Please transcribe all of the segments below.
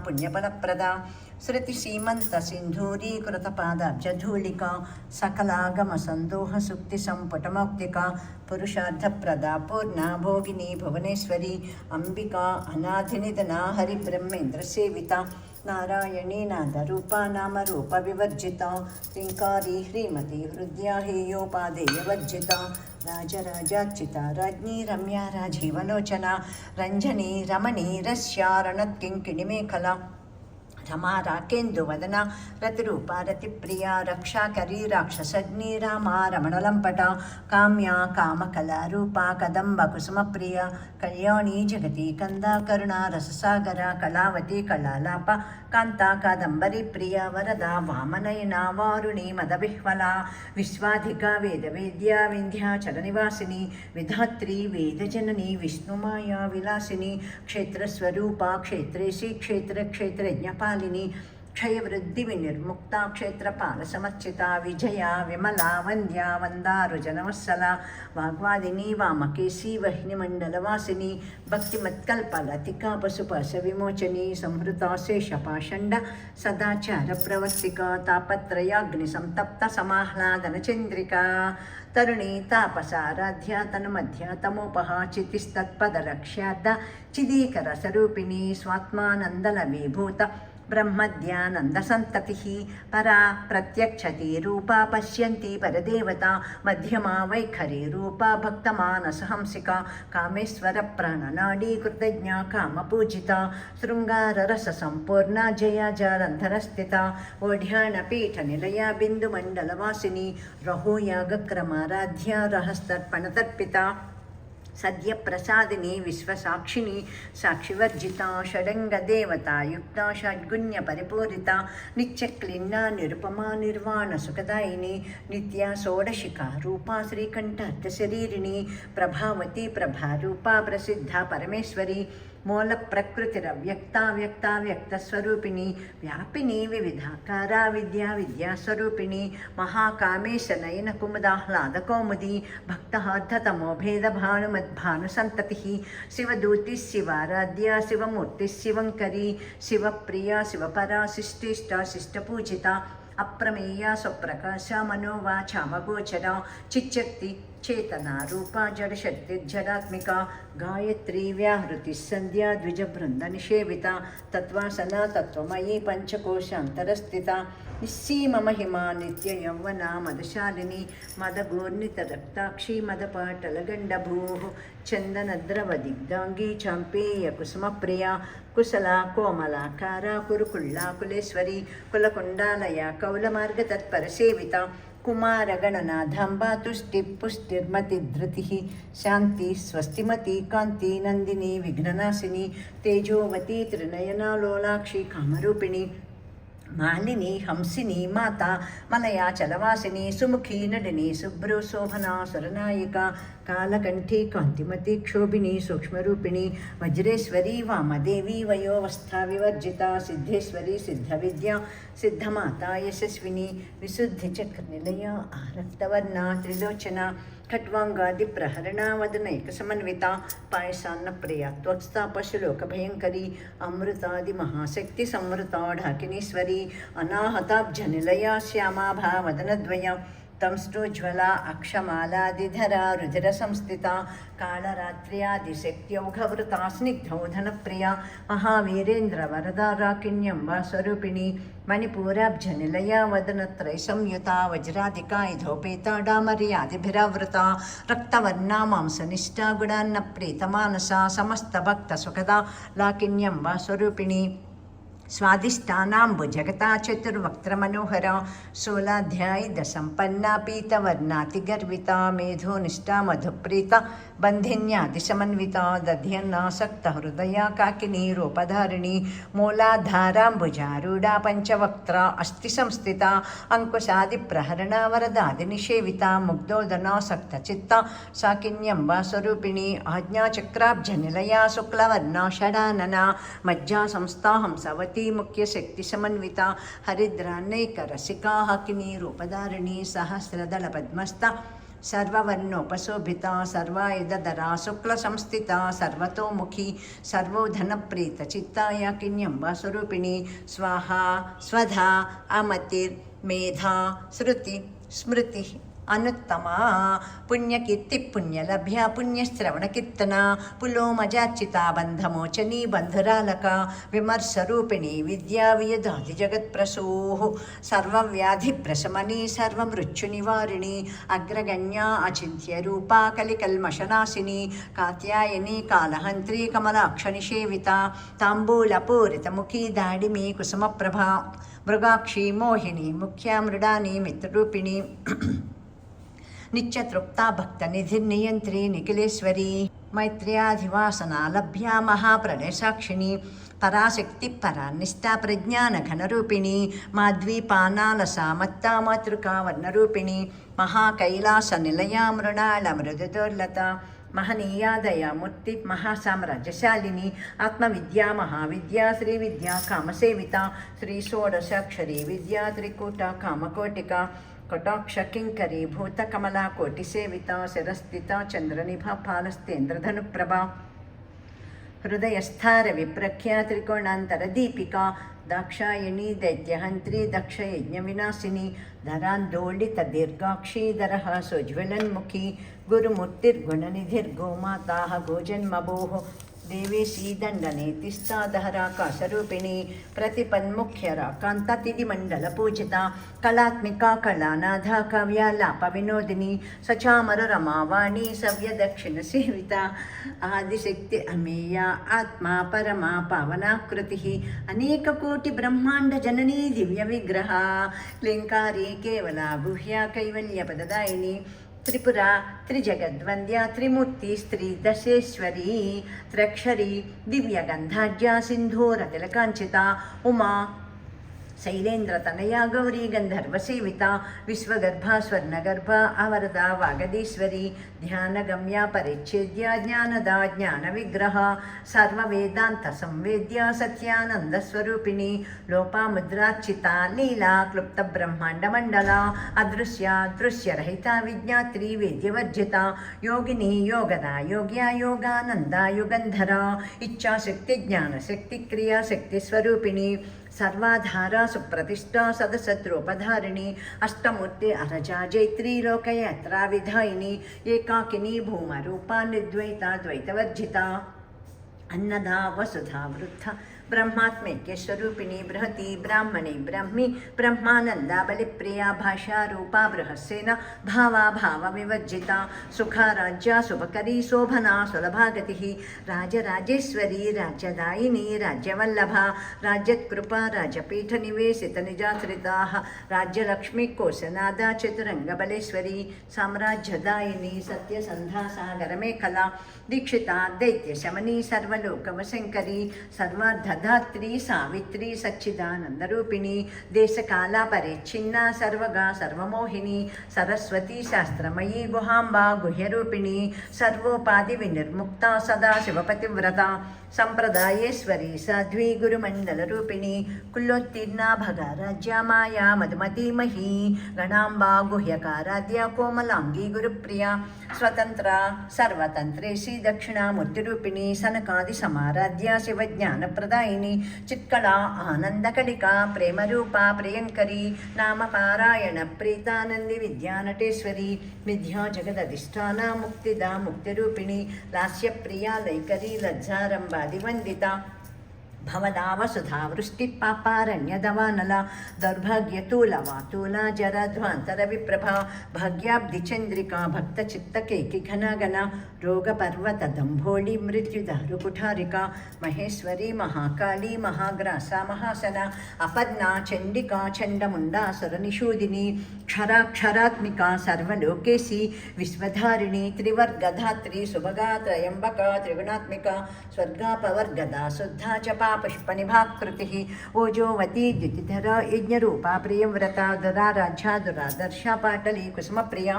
पुण्यफलप्रदा श्रुतिसीमन्तसिन्धूरीकृतपादाब्जधूलिका सकलागमसन्दोहसुक्तिसम्पुटमौक्तिका पुरुषार्थप्रदा पूर्णा भोगिनी भुवनेश्वरी अम्बिका अनाधिनिधना हरिब्रह्मेन्द्रसेविता नारायणी नादरूपा नामरूपविवर्जिता ह्रीङ्कारी ह्रीमती हृद्या हेयोपादेयवर्जिता राजराजार्चिता राज्ञी रम्या राजीवलोचना रञ्जनी रमणी रस्यारणत्किङ्किणिमेखला रमा राकेन्दुवदना रतिरूपा रतिप्रिया रक्षाकरी राक्षसग्नी रामा रमणलम्पटा काम्या कामकलारूपा कदम्बकुसुमप्रिया कल्याणी जगती कंदा करुणा रससागरा कलावती कलालापा कांता कादंबरी प्रिया वरदा वामनयना वारुणी मदविह्वला विश्वाधिका वेदवेद्या विन्ध्याचलनिवासिनी विधात्री वेदजननी विष्णुमाया विलासिनी क्षेत्रस्वरूपा क्षेत्रेशी क्षेत्रक्षेत्रज्ञपालिनी क्षयवृद्धिविनिर्मुक्ता क्षेत्रपालसमर्चिता विजया विमला वन्द्या वन्दारुजनवत्सला वाग्वादिनी वामकेशी वह्निमण्डलवासिनी भक्तिमत्कल्पलतिका पशुपाशविमोचनी संहृता शेषपाषण्ड सदाचारप्रवर्तिका तापत्रयाग्निसंतप्ता समाह्लादनचन्द्रिका तरुणी तापसाराध्या तनुमध्या तमोपहा चितिस्तत्पदलक्ष्याद्दा चिदीकरस्वरूपिणी स्वात्मानन्दलवीभूत ब्रह्मध्यानन्दसन्ततिः परा प्रत्यक्षति रूपा पश्यन्ति परदेवता मध्यमा वैखरी रूपा भक्तमानसहंसिका कामेश्वरप्राणनाडी कृतज्ञा कामपूजिता शृङ्गाररससम्पूर्णा जया जालन्धरस्थिता ओढ्यानपीठनिलया बिन्दुमण्डलवासिनी रहोयागक्रमाराध्या रहस्तर्पणतर्पिता सद्यप्रसादिनी विश्वसाक्षिणी साक्षिवर्जिता षडङ्गदेवता युक्ता षड्गुण्यपरिपूरिता नित्यक्लिन्ना निरुपमा निर्वाणसुखदायिनी नित्या षोडशिका रूपा श्रीकण्ठार्थशरीरिणी प्रभावती प्रभारूपा प्रसिद्धा परमेश्वरी मूलप्रकृतिरव्यक्ता व्यक्ता व्यक्तस्वरूपिणी व्यापिनी विविधाकारा विद्या विद्यास्वरूपिणी महाकामेशनयनकुमुदाह्लादकौमुदी भक्तहार्धतमो भेदभानुमद्भानुसन्ततिः शिवदूतिः शिवाराध्या शिवमूर्तिः शिवङ्करी शिवप्रिया शिवपरा शिष्टिष्टा शिष्टपूजिता अप्रमेया स्वप्रकाशा मनोवाचामगोचरा चिच्चक्ति चेतना रूपा जडशक्तिर्जडात्मिका गायत्री व्याहृतिः संध्या द्विजबृन्दनिषेविता तत्त्वासना तत्त्वमयी पञ्चकोशान्तरस्थिता निस्सीममहिमा नित्ययौवना मदशालिनी मदगूर्णितरक्ताक्षी मदपाटलगण्डभूः चन्दनद्रवदिग्धाङ्गी चाम्पेयकुसुमप्रिया कुशला कोमलाकारा कुरुकुल्ला कुलेश्वरी कुलकुण्डालया कौलमार्गतत्परसेविता कुमारगणनाथाम्बा तुष्टिपुष्टिर्मतिधृतिः शान्ति स्वस्तिमती कान्ति नन्दिनी विघ्ननाशिनी तेजोवती त्रिनयना लोलाक्षी कामरूपिणी मालिनी हंसिनी माता मलया चलवासिनी सुमुखी नडिनी शुभ्रो शोभना सुरनायिका कालकंठी कांतिमती क्षोभिनी सूक्ष्मरूपिणी वज्रेश्वरी वामदेवी वयोवस्था विवर्जिता सिद्धेश्वरी सिद्धविद्या सिद्धमाता यशस्विनी विशुद्धिचक्रनिलया आरक्तवर्णा त्रिलोचना खट्वांगादिप्रहरणा वदनैकसमन्विता पायसान्नप्रिया त्वत्स्था पशुलोकभयङ्करी अमृतादिमहाशक्ति संवृता ढाकिनीश्वरी अनाहताब्जनिलया श्यामा भावदनद्वया तंष्टोज्ज्वला अक्षमालादिधरा रुधिरसंस्थिता कालरात्र्यादिशक्त्यौघवृता स्निग्धौधनप्रिया महावीरेन्द्रवरदा राकिण्यम्बा स्वरूपिणी मणिपूराब्जनिलया वदनत्रयसंयुता वज्राधिका इधोपेता डामर्यादिभिरावृता रक्तवर्णा मांसनिष्ठा गुणान्नप्रीतमानसा समस्तभक्तसुखदा लाकिन्यम्बा स्वरूपिणी स्वादिष्टानाम्बुजगता चतुर्वक्त्रमनोहरा शूलाध्यायिदसम्पन्ना पीतवर्णातिगर्विता मेधोनिष्ठा मधुप्रीता बन्धिन्यादिसमन्विता दध्यन्नासक्तहृदया काकिनी रूपधारिणी मूलाधाराम्बुजारूढा पञ्चवक्त्रा अस्थिसंस्थिता अङ्कुशादिप्रहरणा वरदादिनिषेविता मुग्धोदनासक्तचित्ता साकिन्यम्बा स्वरूपिणी आज्ञाचक्राब्जनिलया शुक्लवर्णा षडानना मज्जा संस्था हंसवती मुख्यशक्तिसमन्विता हरिद्रान्नैकरसिका हकिनी रूपधारिणी सहस्रदलपद्मस्था सर्ववर्णोपशोभिता सर्वायुधधरा शुक्लसंस्थिता सर्वतोमुखी सर्वोधनप्रीतचित्ता याकिन्यम्बा स्वरूपिणी स्वाहा स्वधा अमतिर्मेधा श्रुति स्मृति अनुत्तमा पुण्यकीर्ति पुण्यलभ्या पुण्यश्रवणकीर्तना पुलोमजार्चिता बन्धमोचनी बन्धुरालका विमर्शरूपिणी विद्या वियदादिजगत्प्रसूः सर्वव्याधिप्रशमनी सर्वमृत्युनिवारिणी अग्रगण्या अचिन्त्यरूपा कलिकल्मषनाशिनी कात्यायनी कालहन्त्री कमलाक्षनिषेविता ताम्बूलपूरितमुखी दाडिमी कुसुमप्रभा मृगाक्षी मोहिनी मुख्या मृडानी मित्ररूपिणी नित्यतृप्ता भक्तनिधिर्नियन्त्री निखिलेश्वरी मैत्र्याधिवासना लभ्या महाप्रलयसाक्षिणी पराशक्ति परानिष्ठा प्रज्ञानघनरूपिणी माध्वीपानालसा मत्ता मातृका वर्णरूपिणी महाकैलासनिलया मृणालमृदुर्लता महनीया दयामूर्ति महासाम्राज्यशालिनी आत्मविद्या महाविद्या श्रीविद्या कामसेविता श्री षोडशाक्षरी विद्या त्रिकूटा कामकोटिका कटाक्ष किंकरी भूतकमला कोटिसेविता शिरस्थिता चंद्रनिभा फालस्तेन्द्रधनुप्रभा हृदयस्थार विप्रख्या त्रिकोणांतर दीपिका दाक्षायणी दैत्यहंत्री दक्ष यज्ञविनाशिनी धरान्दोलित दीर्घाक्षी दरः सोज्वलन्मुखी गुरुमूर्तिर्गुणनिधिर्गोमाता गोजन्मभोः देवेशी दण्डनेतिस्ता दहराकाशरूपिणी प्रतिपन्मुख्यरा कान्तातिथिमण्डलपूजिता कलात्मिका कलानाधा काव्यालापविनोदिनी सचामररमावाणी सव्यदक्षिणसेविता आदिशक्ति अमेया आत्मा परमा पावनाकृतिः अनेककोटिब्रह्माण्डजननी दिव्यविग्रहा क्लिङ्कारी केवला गुह्या कैवल्यपददायिनी त्रिपुरा त्रिजगद्वन्द्या त्रिमूर्ति स्त्री दशेश्वरी त्र्यक्षरी दिव्यगन्धाढ्या सिन्धूरतिलकाञ्चिता उमा शैलेन्द्रतनया गौरी गन्धर्वसेविता विश्वगर्भा स्वर्णगर्भा अवरदा वागदीश्वरी ध्यानगम्या परिच्छेद्या ज्ञानदा ज्ञानविग्रहा सर्ववेदान्तसंवेद्या सत्यानन्दस्वरूपिणी लोपामुद्रार्चिता लीला क्लुप्तब्रह्माण्डमण्डला अदृश्या दृश्यरहिता विज्ञात्री वेद्यवर्जिता योगिनी योगदा योग्या योगानन्दा युगन्धरा इच्छाशक्ति ज्ञानशक्ति क्रियाशक्तिस्वरूपिणी सर्वाधारा सुप्रतिष्ठा सदसद्रूपधारिणी अष्टमूर्ति अरजा जैत्री लोकयात्रा विधायिनी एकाकिनी भूमरूपा निर्द्वैता द्वैतवर्जिता अन्नदा वसुधा वृद्धा ब्रह्मात्मैक्यस्वरूपिणी बृहती ब्राह्मणी ब्रह्मी ब्रह्मानंदा बलिप्रिया भाषा रूपा बृहस्सेन भावा भावविवर्जिता सुखा राज्या शुभकरी शोभना सुलभागतिः राजराजेश्वरी राज्यदायिनी राज्यवल्लभा राज्यत्कृपा राजपीठनिवेशितनिजाश्रिताः राज्यलक्ष्मी कोशनादा चतुरङ्गबलेश्वरी साम्राज्यदायिनी सत्यसन्धा सागरमेखला दीक्षिता दैत्यशमनी सर्वलोकवशङ्करी सर्वार्धधात्री सावित्री सच्चिदानन्दरूपिणी देशकाला परिच्छिन्ना सर्वगा सर्वमोहिनी सरस्वती शास्त्रमयी गुहाम्बा गुह्यरूपिणी सर्वोपाधिविनिर्मुक्ता सदा शिवपतिव्रता संप्रदायेश्वरी साध्वी गुरुमण्डलरूपिणी कुलोत्तीर्णा भगाराज्या माया मधुमती मही गणाम्बा गुह्यकाराध्या कोमलांगी गुरुप्रिया स्वतंत्रा सर्वतंत्रेशी दक्षिणामूर्तिरूपिणी सनकादिसमाराध्या शिवज्ञानप्रदायिनी चित्कला आनन्दकलिका प्रेमरूपा प्रियङ्करी नामपारायण प्रीतानन्दी विद्यानटेश्वरी विद्या जगदधिष्ठाना मुक्तिदा मुक्तिरूपिणी लास्यप्रिया लैकरी लज्जारम्भादिवन्दिता भवदावसुधा वृष्टिपापारण्यदवानला दौर्भाग्यतूलवातूला जराध्वान्तरविप्रभा भाग्याब्धिचन्द्रिका भक्तचित्तकैकिघनागना रोगपर्वतदम्भोळी मृत्युदारुकुठारिका महेश्वरी महाकाली महाग्रासा महासना अपर्णा चण्डिका चण्डमुण्डासुरनिषूदिनी क्षराक्षरात्मिका सर्वलोकेशी विश्वधारिणी त्रिवर्गधात्री सुभगा त्रयम्बका त्रिगुणात्मिका स्वर्गापवर्गदा शुद्धा जपा पुष्पनिभाकृतिः ओजोवती द्युतिधरा यज्ञरूपा प्रियव्रता दुराराध्या दुरादर्शा पाटली कुसुमप्रिया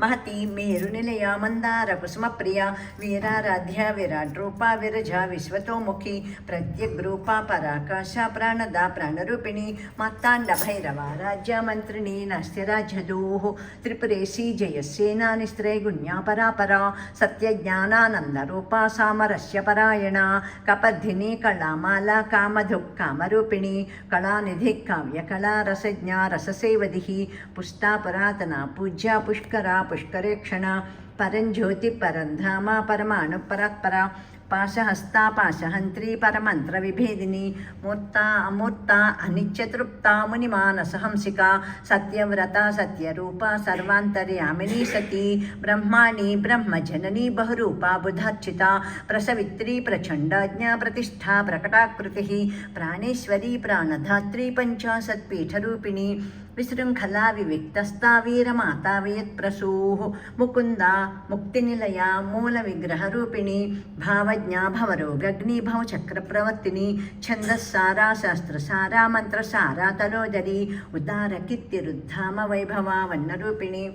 महती मेरुनिलया मन्दारकुसुमप्रिया वीराराध्या विराट्रूपा विरजा विश्वतोमुखी प्रत्यग्रूपा पराकाशा प्राणदा प्राणरूपिणी मात्ताण्डभैरवा राज्यमन्त्रिणी नास्त्यराज्यदूः त्रिपुरेशी जयस्येना निस्त्रैगुण्या परापरा सत्यज्ञानानन्दरूपा सामरस्यपरायणा कपर्धिनी कलामाला कामधुक् कामरूपिणी कलानिधि काव्यकला रसज्ञा रससेवदिः पुष्टा पुरातना पूज्या पुष्करा पुष्करेक्षणा परञ्ज्योति परन्धामा परमाणुपरात्परा पाशहस्ता पाशहन्त्री परमन्त्रविभेदिनी मूर्ता अमूर्ता अनित्यतृप्ता मुनिमानसहंसिका सत्यव्रता सत्यरूपा सर्वान्तर्यामिनी सती ब्रह्माणी ब्रह्मजननी बहुरूपा बुधार्चिता प्रसवित्री प्रचण्डाज्ञा प्रतिष्ठा प्रकटाकृतिः प्राणेश्वरी प्राणधात्री पञ्चाशत्पीठरूपिणी विशृङ्खला विविक्तस्ता वीरमाता वियत्प्रसूः मुकुन्दा मुक्तिनिलया मूलविग्रहरूपिणी भावज्ञा भवरोगग्नि भवचक्रप्रवर्तिनी छन्दस्सारा शास्त्रसारा मन्त्रसारा तलोदरी उदारकीर्तिरुद्धाम वैभवा वन्नरूपिणी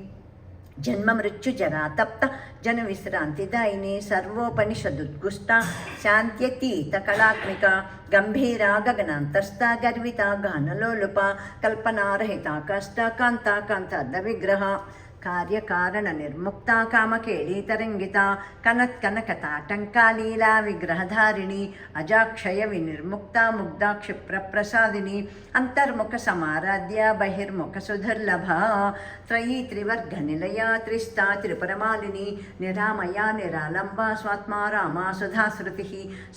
जन्म मृत्यु जरा तप्त जन विश्रांतिदायिनी सर्वोपनिषदुद्गुष्टा शान्त्यतीत कलात्मिका गंभीरा गगनान्तस्था गर्विता गानलोलुपा कल्पनारहिता कष्टा कांता कांतार्ध विग्रह कार्यकारण निर्मुक्ता कामकेली तरंगिता कनत्कनकताटंका लीला विग्रहधारिणी अजाक्षय विनिर्मुक्ता मुग्धा क्षिप्रप्रसादिनी अंतर्मुख समाराध्या बहिर्मुख सुधुर्लभा त्रयी त्रिवर्गनिलया त्रिस्ता त्रिपुरमालिनी निरामया निरालंबा स्वात्मा रामा सुधाश्रुतिः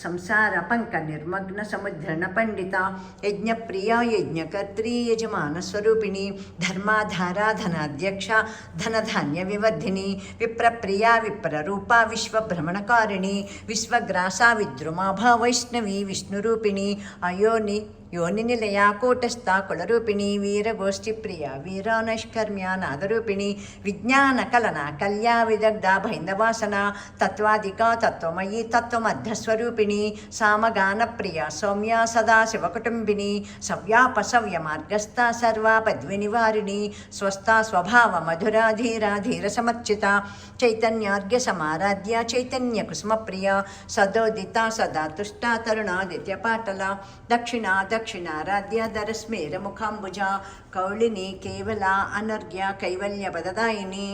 संसार पंक निर्मग्न समुद्रण पंडिता यज्ञप्रिया यज्ञकर्त्री यजमानस्वरूपिणी धर्माधारा धनाध्यक्षा धनधान्य विवर्धिनी विप्रप्रिया विप्ररूपा विश्वभ्रमणकारिणी विश्वग्रासा विद्रुमाभा वैष्णवी विष्णुरूपिणी अयोनि योनिनिलया कूटस्था कुलरूपिणी वीरगोष्ठीप्रिया वीरानैष्कर्म्या नादरूपिणी विज्ञानकलना कल्या विदग्धा भैन्दवासना तत्त्वादिका तत्त्वमयी तत्त्वमध्यस्वरूपिणी सामगानप्रिया सौम्या सदाशिवकुटुम्बिनी सव्यापसव्यमार्गस्था सर्वापद्विनिवारिणी स्वस्था स्वभावमधुरा धीरा धीरसमर्चिता चैतन्यार्घ्यसमाराध्या चैतन्यकुसुमप्रिया सदोदिता सदा तुष्टा तरुणादित्यपाटला दक्षिणा दक्षिणाराध्या दरस्मेरमुखाम्बुजा कौलिनी केवला अनर्घ्या कैवल्यपददायिनी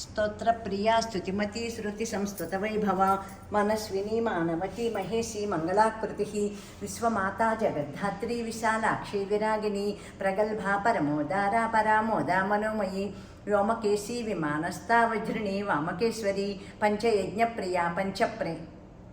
स्तोत्रप्रिया स्तुतिमती श्रुतिसंस्तुतवैभवा मनस्विनी मानवती महेशी मङ्गलाकृतिः विश्वमाता जगद्धात्री विशालाक्षी विरागिनी प्रगल्भा परमोदारा परामोदा मनोमयी व्योमकेशी विमानस्था वज्रिणी वामकेश्वरी पञ्चयज्ञप्रिया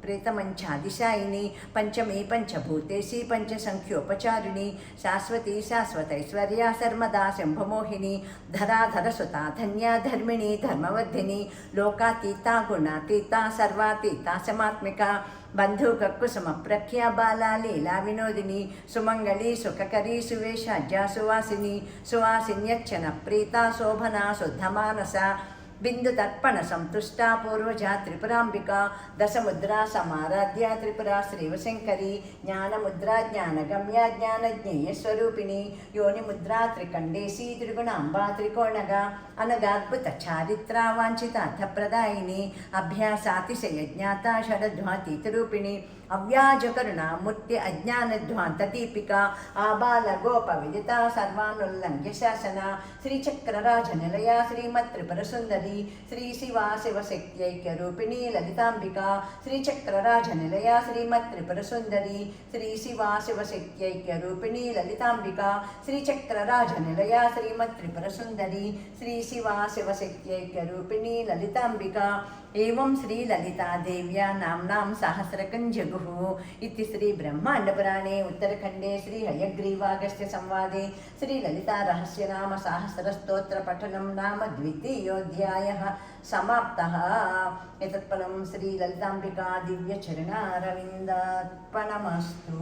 प्रेतमंचादिशायिनी पंचमी पंचभूतेशी पंचसंख्योपचारिणी शाश्वती शाश्वतैश्वर्या सर्वदा शंभमोहिनी धराधरसुता धन्या धर्मिणी धर्मवर्धिनी लोकातीता गुणातीता सर्वातीता समात्मिका बंधुकुसुमप्रख्या बाला लीला विनोदिनी सुमंगली सुखकरी सुवेशाज्या सुवासिनी सुवासिन्यच्छन प्रीता शोभना शुद्धमानसा बिंदुदर्पण संतुष्टा पूर्वजा त्रिपुरांबिका दशमुद्रा समाराध्या त्रिपुरा श्रीवशंकरी ज्ञानमुद्रा ज्ञानगम्या ज्ञानज्ञेयस्वरूपिणी योनिमुद्रा त्रिकंडेशी त्रिगुणांबा त्रिकोणगा अनगाद्भुतचारित्रा वांछितार्थप्रदायिनी अभ्यासातिशयज्ञाता षडध्वातीतरूपिणी अव्याजकरुणा मूर्ति अज्ञानध्वान्तदीपिका आबालगोपविदिता सर्वानुल्लङ्घ्य शासना श्रीचक्रराजनिलया श्रीमत्त्रिपुरसुन्दरी श्रीशिवा शिवशक्त्यैक्यरूपिणी ललिताम्बिका श्रीचक्रराजनिलया श्रीमत्त्रिपुरसुन्दरी श्रीशिवा शिवशक्त्यैक्यरूपिणी ललिताम्बिका श्रीचक्रराजनिलया श्रीमत्त्रिपुरसुन्दरी श्रीशिवा शिवशक्त्यैक्यरूपिणी ललिताम्बिका एवं श्रीललितादेव्या नाम्नां सहस्रकञ्जगुः इति श्रीब्रह्माण्डपुराणे उत्तरखण्डे श्रीहयग्रीवागस्त्य संवादे श्रीललितारहस्यनाम सहस्रस्तोत्रपठनं नाम द्वितीयोऽध्यायः समाप्तः। एतत्फलं श्रीललिताम्बिका दिव्यचरणारविन्दार्पणमस्तु।